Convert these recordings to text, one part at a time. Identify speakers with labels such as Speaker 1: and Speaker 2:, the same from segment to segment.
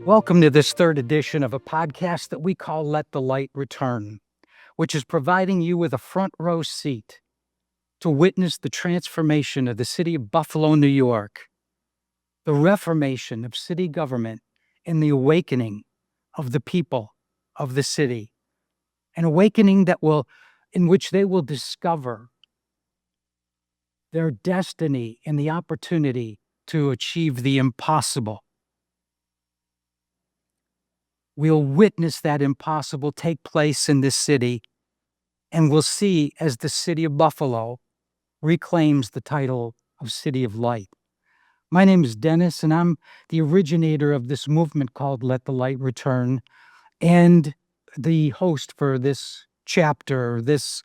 Speaker 1: Welcome to this third edition of a podcast that we call Let the Light Return, which is providing you with a front row seat to witness the transformation of the city of Buffalo, New York, the reformation of city government, and the awakening of the people of the city, an awakening in which they will discover their destiny and the opportunity to achieve the impossible. We'll witness that impossible take place in this city, and we'll see as the city of Buffalo reclaims the title of City of Light. My name is Dennis, and I'm the originator of this movement called Let the Light Return, and the host for this chapter, this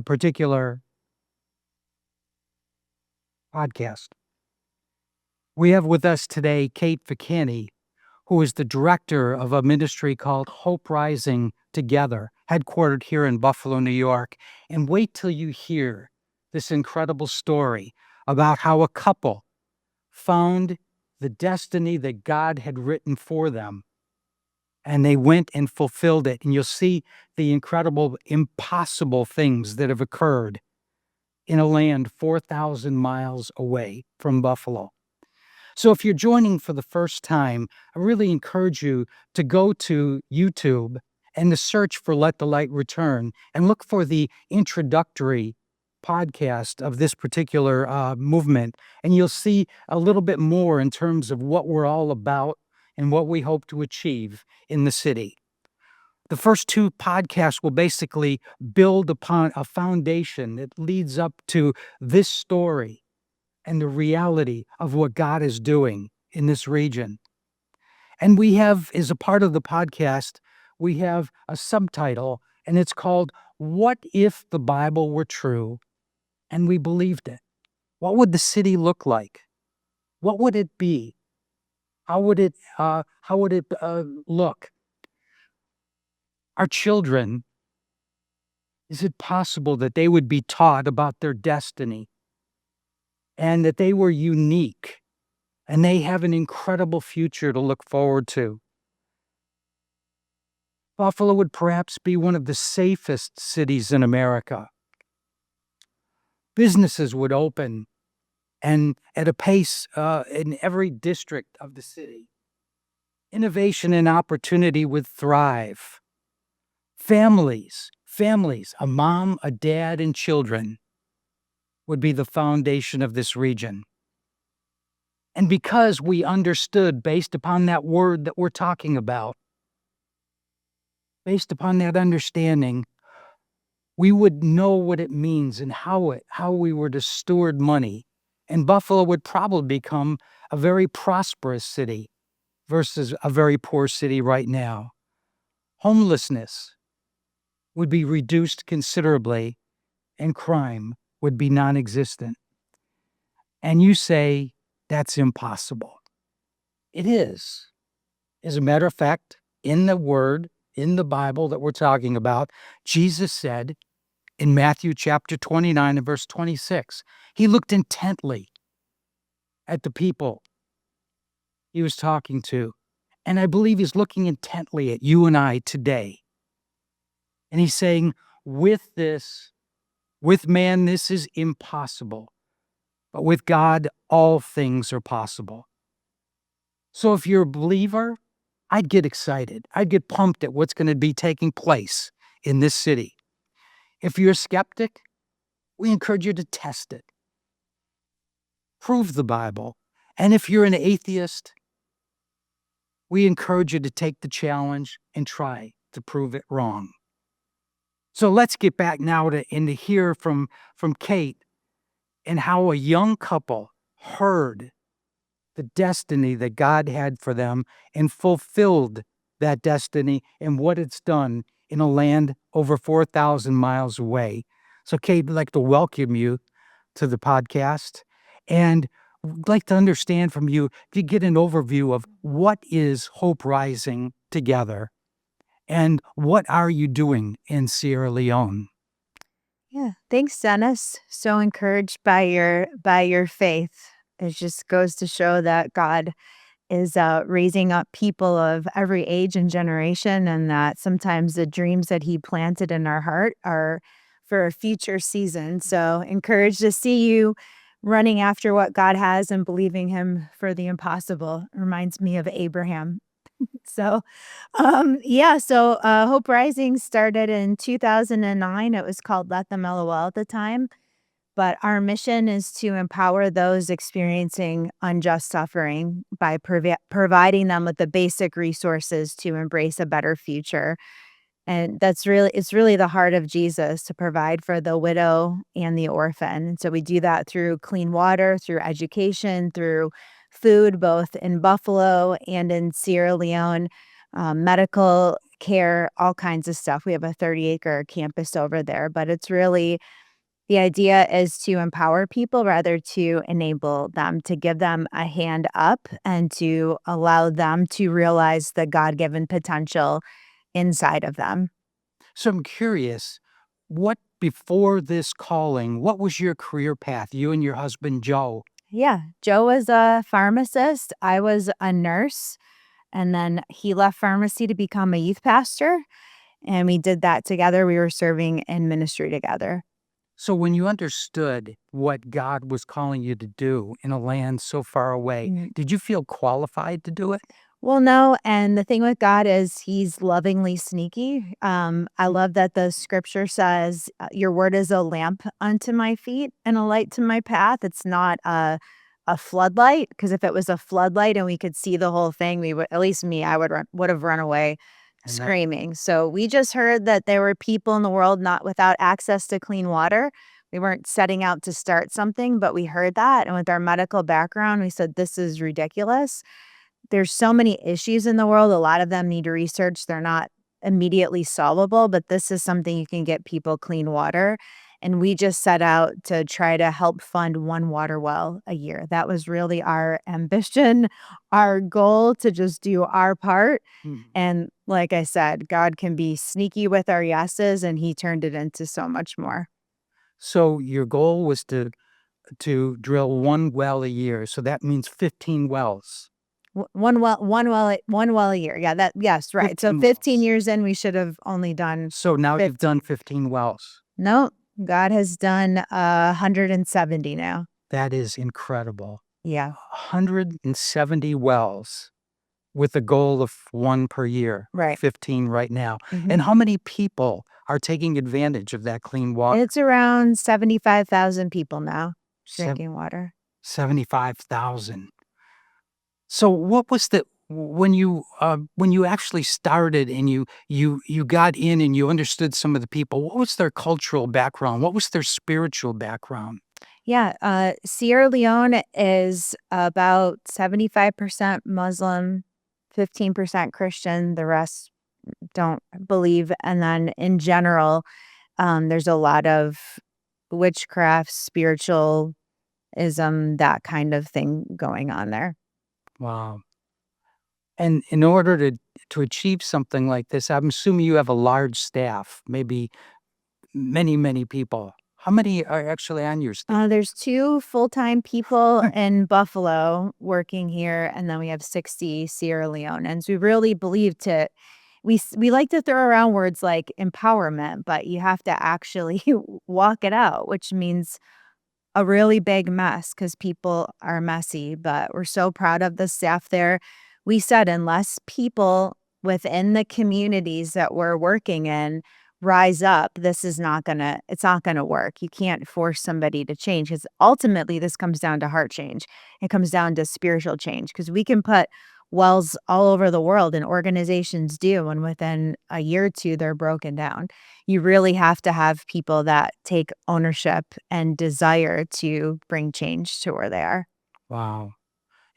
Speaker 1: particular podcast. We have with us today Kate Ficani, who is the director of a ministry called Hope Rising Together, headquartered here in Buffalo, New York. And wait till you hear this incredible story about how a couple found the destiny that God had written for them, and they went and fulfilled it. And you'll see the incredible, impossible things that have occurred in a land 4,000 miles away from Buffalo. So if you're joining for the first time, I really encourage you to go to YouTube and to search for Let the Light Return and look for the introductory podcast of this particular movement. And you'll see a little bit more in terms of what we're all about and what we hope to achieve in the city. The first two podcasts will basically build upon a foundation that leads up to this story and the reality of what God is doing in this region. And we have, as a part of the podcast, we have a subtitle, and it's called, What If the Bible Were True and We Believed It? What would the city look like? What would it be? How would it look? Our children, is it possible that they would be taught about their destiny and that they were unique and they have an incredible future to look forward to? Buffalo would perhaps be one of the safest cities in America. Businesses would open and at a pace in every district of the city. Innovation and opportunity would thrive. Families, a mom, a dad, and children would be the foundation of this region. And because we understood, based upon that word that we're talking about, based upon that understanding, we would know what it means and how we were to steward money. And Buffalo would probably become a very prosperous city versus a very poor city right now. Homelessness would be reduced considerably, and crime would be non-existent. And you say, that's impossible. It is. As a matter of fact, in the Word, in the Bible that we're talking about, Jesus said in Matthew chapter 29 and verse 26, he looked intently at the people he was talking to. And I believe he's looking intently at you and I today. And he's saying, with man, this is impossible. But with God, all things are possible. So if you're a believer, I'd get excited. I'd get pumped at what's going to be taking place in this city. If you're a skeptic, we encourage you to test it. Prove the Bible. And if you're an atheist, we encourage you to take the challenge and try to prove it wrong. So let's get back now to hear from Kate and how a young couple heard the destiny that God had for them and fulfilled that destiny and what it's done in a land over 4,000 miles away. So Kate, I'd like to welcome you to the podcast, and would like to understand from you, if you get an overview of what is Hope Rising Together and what are you doing in Sierra Leone?
Speaker 2: Yeah, thanks, Dennis. So encouraged by your faith. It just goes to show that God is raising up people of every age and generation, and that sometimes the dreams that he planted in our heart are for a future season. So encouraged to see you running after what God has and believing him for the impossible. Reminds me of Abraham. So, Hope Rising started in 2009. It was called Let Them LOL at the time. But our mission is to empower those experiencing unjust suffering by providing them with the basic resources to embrace a better future. And it's really the heart of Jesus to provide for the widow and the orphan. And so we do that through clean water, through education, through food, both in Buffalo and in Sierra Leone, medical care, all kinds of stuff. We have a 30-acre campus over there, but it's really the idea is to empower people rather to enable them, to give them a hand up and to allow them to realize the God-given potential inside of them.
Speaker 1: So I'm curious, what before this calling, what was your career path, you and your husband, Joe?
Speaker 2: Yeah, Joe was a pharmacist, I was a nurse, and then he left pharmacy to become a youth pastor, and we did that together. We were serving in ministry together.
Speaker 1: So when you understood what God was calling you to do in a land so far away,
Speaker 2: Mm.
Speaker 1: did you feel qualified to do it?
Speaker 2: Well, no, and the thing with God is he's lovingly sneaky. I love that the scripture says, "Your word is a lamp unto my feet and a light to my path." It's not a floodlight, because if it was a floodlight and we could see the whole thing, we would, at least me, I would have run away
Speaker 1: And that
Speaker 2: screaming. So we just heard that there were people in the world not without access to clean water. We weren't setting out to start something, but we heard that, and with our medical background, we said this is ridiculous. There's so many issues in the world. A lot of them need research. They're not immediately solvable, but this is something you can get people clean water. And we just set out to try to help fund one water well a year. That was really our ambition, our goal, to just do our part.
Speaker 1: Mhm.
Speaker 2: And like I said, God can be sneaky with our yeses, and he turned it into so much more.
Speaker 1: So your goal was to drill one well a year. So that means 15 wells.
Speaker 2: One well a year. Yeah, yes, right. So
Speaker 1: 15
Speaker 2: 15
Speaker 1: wells.
Speaker 2: years in, we should have only done
Speaker 1: So now you've
Speaker 2: 15.
Speaker 1: done 15 wells.
Speaker 2: No, God has done 170 now.
Speaker 1: That is incredible.
Speaker 2: Yeah,
Speaker 1: 170 wells with a goal of one per year,
Speaker 2: right.
Speaker 1: 15 right now.
Speaker 2: Mhm.
Speaker 1: And how many people are taking advantage of that clean water?
Speaker 2: It's around 75,000 people now
Speaker 1: Sev-
Speaker 2: drinking water.
Speaker 1: 75,000. So what was the when you actually started and you got in and you understood some of the people, what was their cultural background? What was their spiritual background?
Speaker 2: Yeah, Sierra Leone is about 75% Muslim, 15% Christian. The rest don't believe. And then in general, there's a lot of witchcraft, spiritualism, that kind of thing going on there.
Speaker 1: Wow. And in order to achieve something like this, I'm assuming you have a large staff, maybe many people. How many are actually on your staff?
Speaker 2: There's 2 full-time people in Buffalo working here, and then we have 60 Sierra Leoneans. We really believe to we like to throw around words like empowerment, but you have to actually walk it out, which means a really big mess because people are messy, but we're so proud of the staff there. We said unless people within the communities that we're working in rise up, it's not gonna work. You can't force somebody to change, because ultimately this comes down to heart change. It comes down to spiritual change, because we can put wells all over the world, and organizations do, and within a year or two they're broken down. You really have to have people that take ownership and desire to bring change to where they are.
Speaker 1: Wow.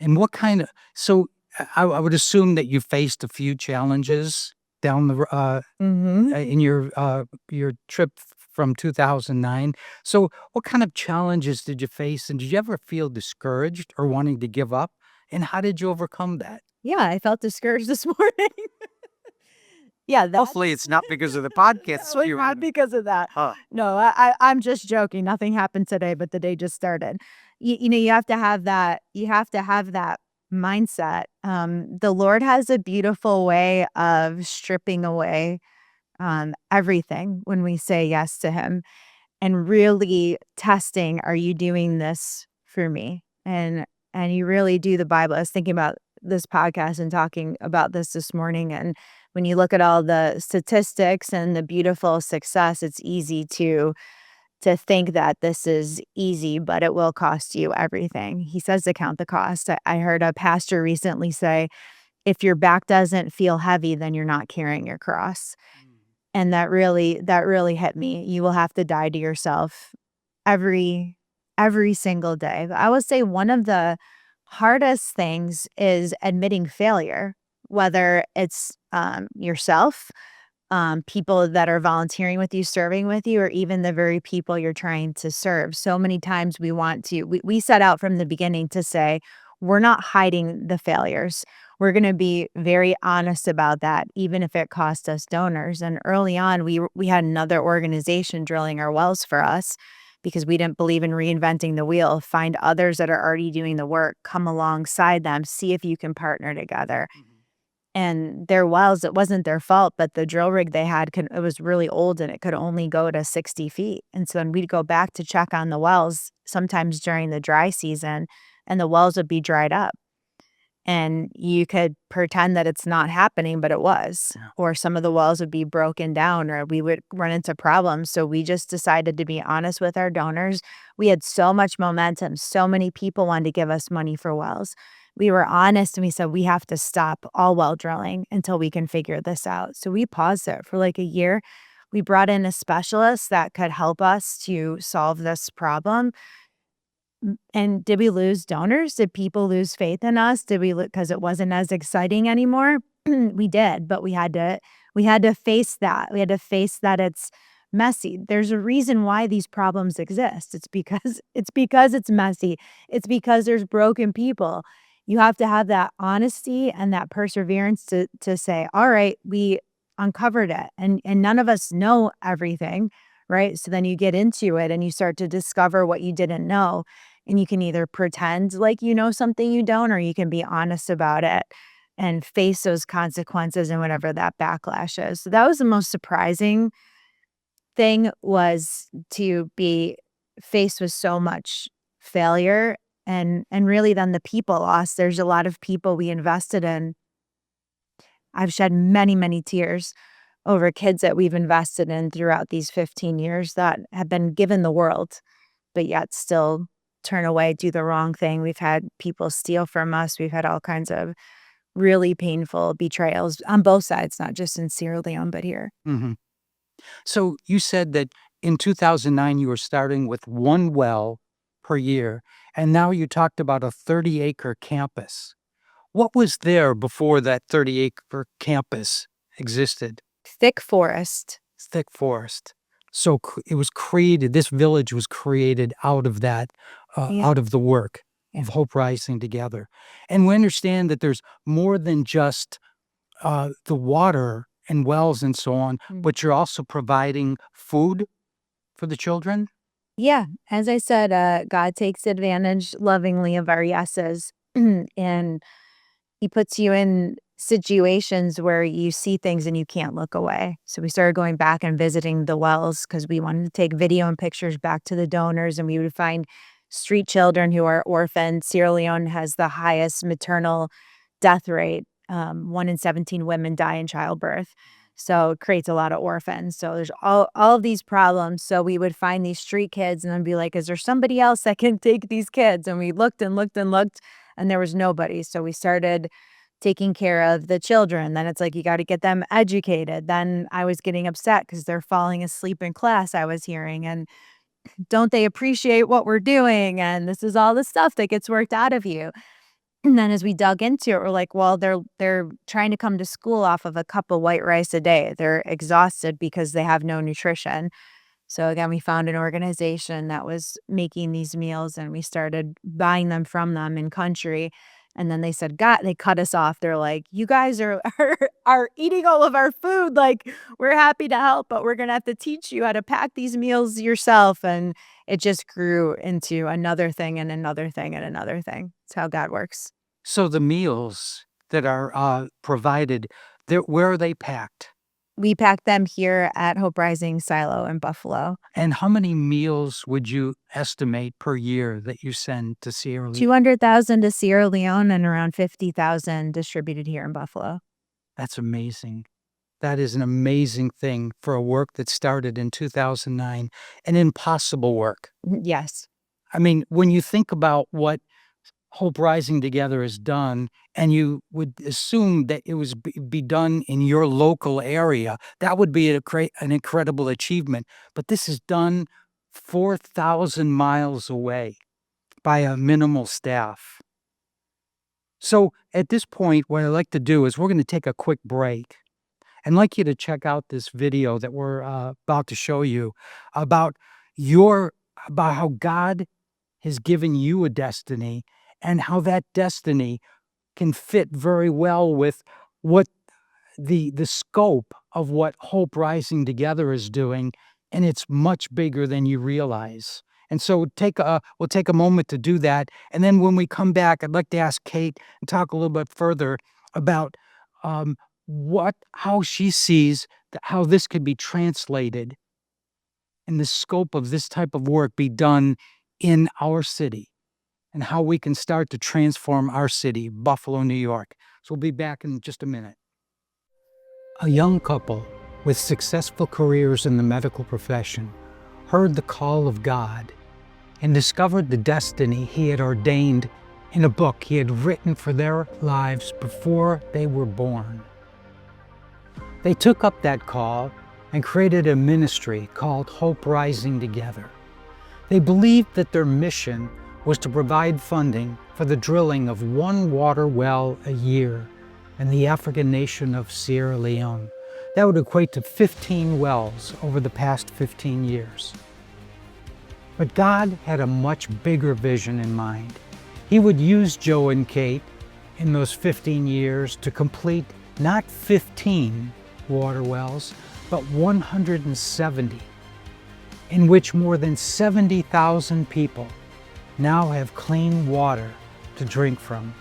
Speaker 1: And what kind of so I would assume that you faced a few challenges down
Speaker 2: Mhm.
Speaker 1: in your trip from 2009. So what kind of challenges did you face, and did you ever feel discouraged or wanting to give up? And how did you overcome that?
Speaker 2: Yeah, I felt discouraged this morning. Yeah, that's
Speaker 1: Hopefully, it's not because of the podcast
Speaker 2: definitely
Speaker 1: you
Speaker 2: not because of that.
Speaker 1: Huh.
Speaker 2: No, I'm just joking. Nothing happened today, but the day just started. You know, you have to have that mindset. The Lord has a beautiful way of stripping away everything when we say yes to Him and really testing, are you doing this for me? And you really do the Bible. I was thinking about this podcast and talking about this morning. And when you look at all the statistics and the beautiful success, it's easy to think that this is easy, but it will cost you everything. He says to count the cost. I heard a pastor recently say, if your back doesn't feel heavy, then you're not carrying your cross. And that really hit me. You will have to die to yourself every single day. But I would say one of the hardest things is admitting failure, whether it's yourself, people that are volunteering with you, serving with you, or even the very people you're trying to serve. So many times we set out from the beginning to say, we're not hiding the failures. We're going to be very honest about that, even if it cost us donors. And early on, we had another organization drilling our wells for us because we didn't believe in reinventing the wheel. Find others that are already doing the work, come alongside them, see if you can partner together. And their wells, it wasn't their fault, but the drill rig they had, it was really old and it could only go to 60 feet. And so when we'd go back to check on the wells, sometimes during the dry season, and the wells would be dried up. And you could pretend that it's not happening, but it was.
Speaker 1: Yeah.
Speaker 2: Or some of the wells would be broken down or we would run into problems. So we just decided to be honest with our donors. We had so much momentum. So many people wanted to give us money for wells. We were honest and we said, we have to stop all well drilling until we can figure this out. So we paused it for like a year. We brought in a specialist that could help us to solve this problem. And did we lose donors? Did people lose faith in us? Did we because it wasn't as exciting anymore? We did, but we had to face that. We had to face that it's messy. There's a reason why these problems exist. It's because it's messy. It's because there's broken people. You have to have that honesty and that perseverance to say, all right, we uncovered it. And none of us know everything, right? So then you get into it and you start to discover what you didn't know. And you can either pretend like you know something you don't, or you can be honest about it and face those consequences and whatever that backlash is. So that was the most surprising thing, was to be faced with so much failure and really then the people loss. There's a lot of people we invested in. I've shed many, many tears over kids that we've invested in throughout these 15 years that have been given the world, but yet still turn away, do the wrong thing. We've had people steal from us. We've had all kinds of really painful betrayals on both sides, not just in Sierra Leone, but here.
Speaker 1: hmm So you said that in 2009 you were starting with one well per year, and now you talked about a 30-acre campus. What was there before that 30-acre campus existed?
Speaker 2: Thick forest.
Speaker 1: Thick forest. So it was created, this village was created out of that,
Speaker 2: Yeah.
Speaker 1: out of the work
Speaker 2: Yeah.
Speaker 1: of Hope Rising Together. And we understand that there's more than just the water and wells and so on,
Speaker 2: Mm.
Speaker 1: but you're also providing food for the children?
Speaker 2: Yeah. As I said, God takes advantage lovingly of our yeses. And He puts you in situations where you see things and you can't look away. So we started going back and visiting the wells because we wanted to take video and pictures back to the donors, and we would find street children who are orphaned. Sierra Leone has the highest maternal death rate. 1 in 17 women die in childbirth. So it creates a lot of orphans. So there's all of these problems. So we would find these street kids and then be like, is there somebody else that can take these kids? And we looked and looked and looked, and there was nobody. So we started taking care of the children. Then it's like, you got to get them educated. Then I was getting upset because they're falling asleep in class, I was hearing. And don't they appreciate what we're doing? And this is all the stuff that gets worked out of you. And then as we dug into it, we're like, well, they're trying to come to school off of a cup of white rice a day. They're exhausted because they have no nutrition. So again, we found an organization that was making these meals, and we started buying them from them in country. And then they said, God, they cut us off. They're like, you guys are eating all of our food. Like, we're happy to help, but we're going to have to teach you how to pack these meals yourself. And it just grew into another thing and another thing and another thing. It's how God works.
Speaker 1: So the meals that are provided, where are they packed?
Speaker 2: We pack them here at Hope Rising Silo in Buffalo.
Speaker 1: And how many meals would you estimate per year that you send to Sierra Leone?
Speaker 2: 200,000 to Sierra Leone and around 50,000 distributed here in Buffalo.
Speaker 1: That's amazing. That is an amazing thing for a work that started in 2009, an impossible work.
Speaker 2: Yes.
Speaker 1: I mean, when you think about what Hope Rising Together has done, and you would assume that it was be done in your local area, that would be an incredible achievement. But this is done 4,000 miles away by a minimal staff. So at this point, what I'd like to do is we're going to take a quick break. I'd like you to check out this video that we're about to show you about about how God has given you a destiny and how that destiny can fit very well with what the scope of what Hope Rising Together is doing, and it's much bigger than you realize. And so we'll take a moment to do that, and then when we come back, I'd like to ask Kate and talk a little bit further about how she sees how this could be translated and the scope of this type of work be done in our city, and how we can start to transform our city, Buffalo, New York. So we'll be back in just a minute. A young couple with successful careers in the medical profession heard the call of God and discovered the destiny He had ordained in a book He had written for their lives before they were born. They took up that call and created a ministry called Hope Rising Together. They believed that their mission was to provide funding for the drilling of one water well a year in the African nation of Sierra Leone. That would equate to 15 wells over the past 15 years. But God had a much bigger vision in mind. He would use Joe and Kate in those 15 years to complete not 15 water wells, but 170, in which more than 70,000 people now have clean water to drink from.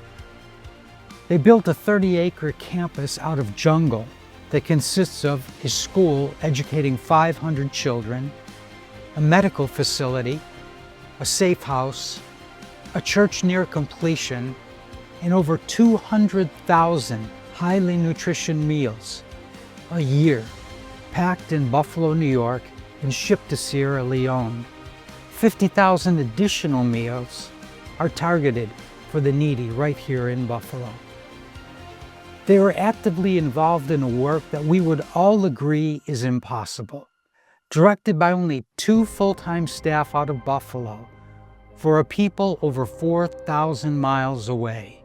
Speaker 1: They built a 30-acre campus out of jungle that consists of a school educating 500 children, a medical facility, a safe house, a church near completion, and over 200,000 highly nutritious meals a year, packed in Buffalo, New York, and shipped to Sierra Leone. 50,000 additional meals are targeted for the needy right here in Buffalo. They are actively involved in a work that we would all agree is impossible, directed by only 2 full-time staff out of Buffalo for a people over 4,000 miles away.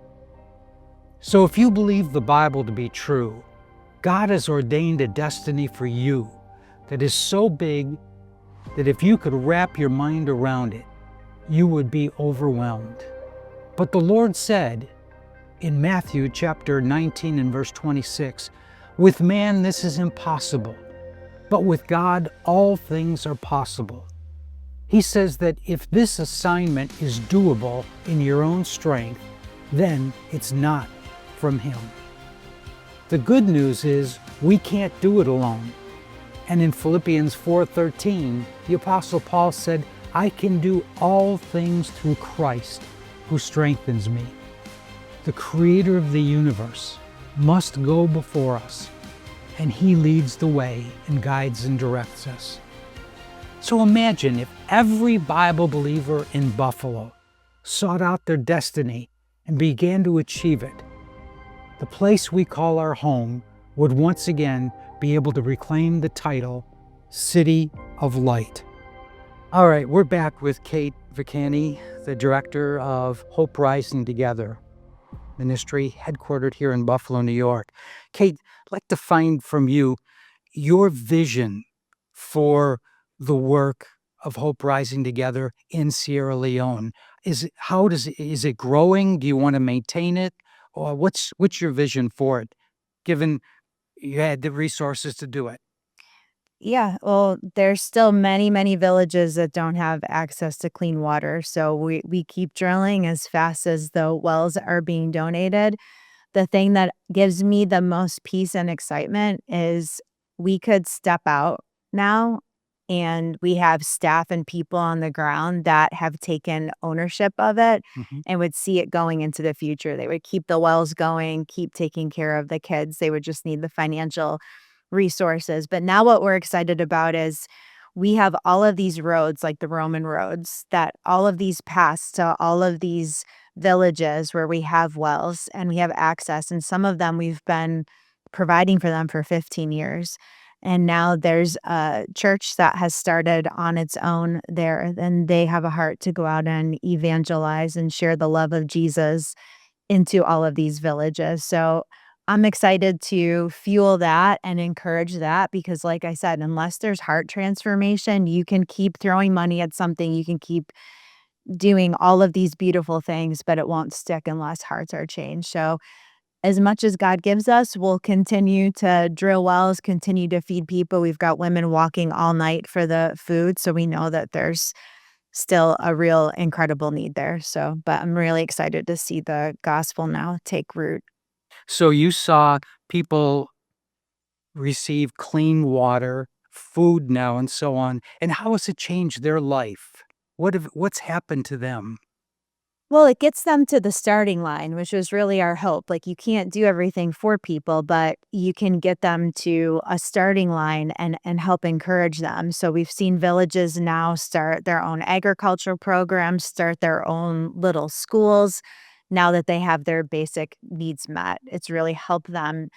Speaker 1: So if you believe the Bible to be true, God has ordained a destiny for you that is so big that if you could wrap your mind around it, you would be overwhelmed. But the Lord said in Matthew chapter 19 and verse 26, "With man this is impossible, but with God all things are possible." He says that if this assignment is doable in your own strength, then it's not from Him. The good news is we can't do it alone. And in Philippians 4:13, the Apostle Paul said, "I can do all things through Christ who strengthens me." The Creator of the universe must go before us, and He leads the way and guides and directs us. So imagine if every Bible believer in Buffalo sought out their destiny and began to achieve it. The place we call our home would once again be able to reclaim the title City of Light. All right, we're back with Kate Vacani, the director of Hope Rising Together ministry, headquartered here in Buffalo, New York. Kate, I'd like to find from you your vision for the work of Hope Rising Together in Sierra Leone. Is it growing? Do you want to maintain it? Or what's your vision for it, given you had the resources to do it?
Speaker 2: Yeah, well, there's still many, many villages that don't have access to clean water. So we keep drilling as fast as the wells are being donated. The thing that gives me the most peace and excitement is we could step out now and we have staff and people on the ground that have taken ownership of it
Speaker 1: Mhm.
Speaker 2: and would see it going into the future. They would keep the wells going, keep taking care of the kids. They would just need the financial resources. But now what we're excited about is we have all of these roads, like the Roman roads, that all of these paths to all of these villages where we have wells and we have access. And some of them we've been providing for them for 15 years. And now there's a church that has started on its own there, and they have a heart to go out and evangelize and share the love of Jesus into all of these villages. So I'm excited to fuel that and encourage that because, like I said, unless there's heart transformation, you can keep throwing money at something, you can keep doing all of these beautiful things, but it won't stick unless hearts are changed. So, as much as God gives us, we'll continue to drill wells, continue to feed people. We've got women walking all night for the food. So, we know that there's still a real incredible need there. So, but I'm really excited to see the gospel now take root.
Speaker 1: So you saw people receive clean water, food now, and so on. And how has it changed their life? What's happened to them?
Speaker 2: Well, it gets them to the starting line, which was really our hope. Like, you can't do everything for people, but you can get them to a starting line and help encourage them. So we've seen villages now start their own agricultural programs, start their own little schools now that they have their basic needs met. It's really helped them.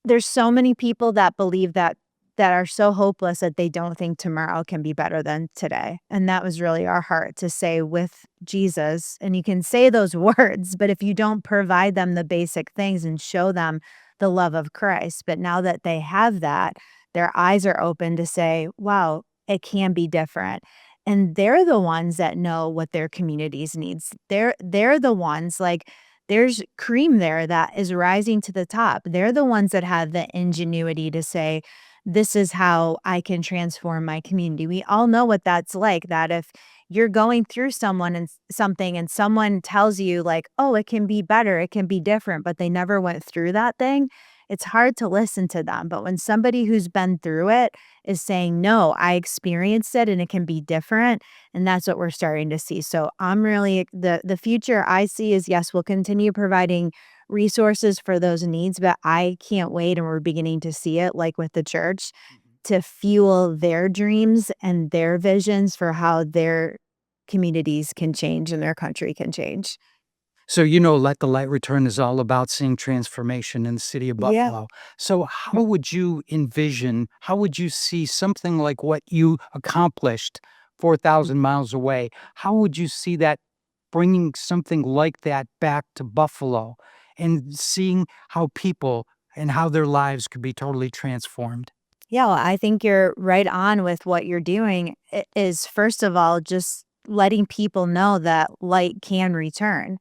Speaker 2: There's so many people that believe that are so hopeless that they don't think tomorrow can be better than today, and that was really our heart to say with Jesus, and you can say those words, but if you don't provide them the basic things and show them the love of Christ, but now that they have that, their eyes are open to say, "Wow, it can be different." And they're the ones that know what their communities needs. They're the ones like there's cream there that is rising to the top. They're the ones that have the ingenuity to say, this is how I can transform my community. We all know what that's like, that if you're going through someone and something and someone tells you like, "Oh, it can be better, it can be different," but they never went through that thing, it's hard to listen to them. But when somebody who's been through it is saying, "No, I experienced it and it can be different," and that's what we're starting to see. So I'm really the future I see is yes, we'll continue providing resources for those needs, but I can't wait and we're beginning to see it like with the church
Speaker 1: Mhm.
Speaker 2: to fuel their dreams and their visions for how their communities can change and their country can change.
Speaker 1: So, Let the Light Return is all about seeing transformation in the city of
Speaker 2: Yeah.
Speaker 1: Buffalo. So, how would you see something like what you accomplished 4,000 miles away? How would you see that bringing something like that back to Buffalo and seeing how people and how their lives could be totally transformed?
Speaker 2: Yeah, well, I think you're right on with what you're doing is first of all just letting people know that light can return.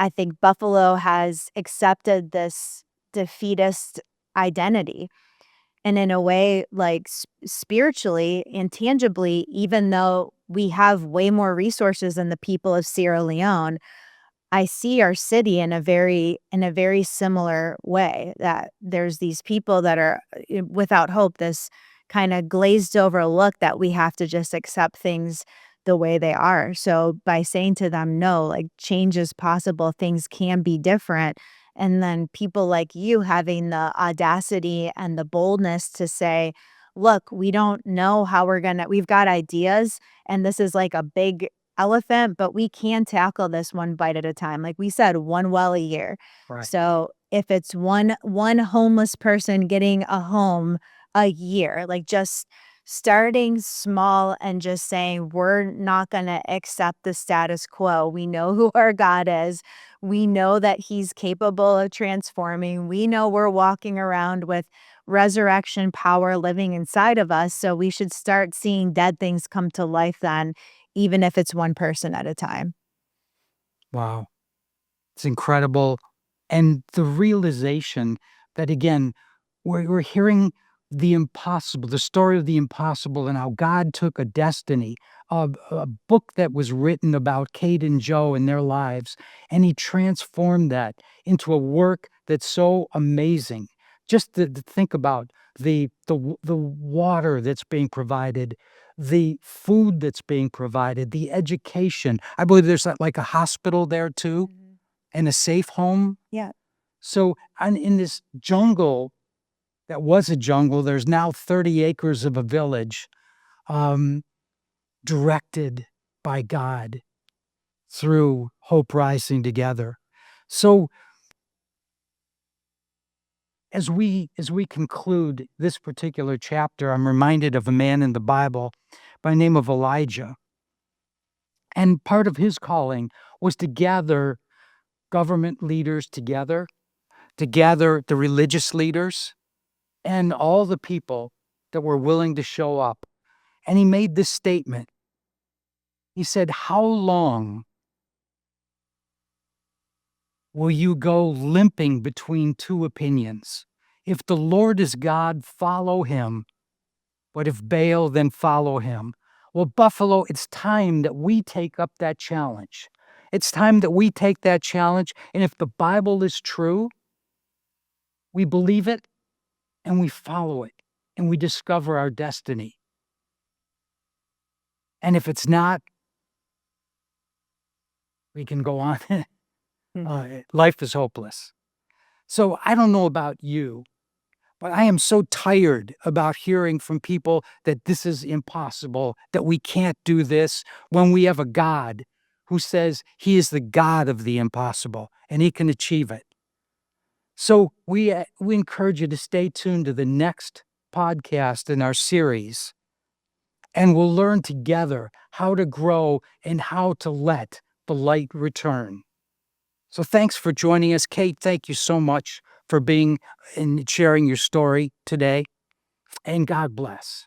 Speaker 2: I think Buffalo has accepted this defeatist identity. And in a way, like spiritually and tangibly, even though we have way more resources than the people of Sierra Leone, I see our city in a very similar way that there's these people that are without hope, this kind of glazed over look that we have to just accept things the way they are. So by saying to them, no, like change is possible, things can be different. And then people like you having the audacity and the boldness to say, look, we don't know how we've got ideas, and this is like a big elephant, but we can tackle this one bite at a time. Like we said, one well a year.
Speaker 1: Right.
Speaker 2: So if it's one homeless person getting a home a year, like just starting small and just saying we're not going to accept the status quo. We know who our God is. We know that he's capable of transforming. We know we're walking around with resurrection power living inside of us. So we should start seeing dead things come to life then, even if it's one person at a time.
Speaker 1: Wow. It's incredible. And the realization that, again, we're hearing the impossible, the story of the impossible, and how God took a destiny, a book that was written about Kate and Joe and their lives, and he transformed that into a work that's so amazing. Just to think about the water that's being provided, the food that's being provided, the education. I believe there's like a hospital there too,
Speaker 2: Mhm.
Speaker 1: and a safe home.
Speaker 2: Yeah.
Speaker 1: So, and in this jungle that was a jungle, there's now 30 acres of a village, um, directed by God through Hope Rising Together. So as we conclude this particular chapter, I'm reminded of a man in the Bible by the name of Elijah. And part of his calling was to gather government leaders together, to gather the religious leaders and all the people that were willing to show up. And he made this statement. He said, "How long will you go limping between two opinions? If the Lord is God, follow him. But if Baal, then follow him." Well, Buffalo, it's time that we take up that challenge. It's time that we take that challenge. And if the Bible is true, we believe it and we follow it and we discover our destiny. And if it's not, we can go on. Life is hopeless. So I don't know about you, but I am so tired about hearing from people that this is impossible, that we can't do this, when we have a God who says he is the God of the impossible and he can achieve it. So we encourage you to stay tuned to the next podcast in our series, and we'll learn together how to grow and how to let the light return. So thanks for joining us. Kate, thank you so much for being and sharing your story today. And God bless.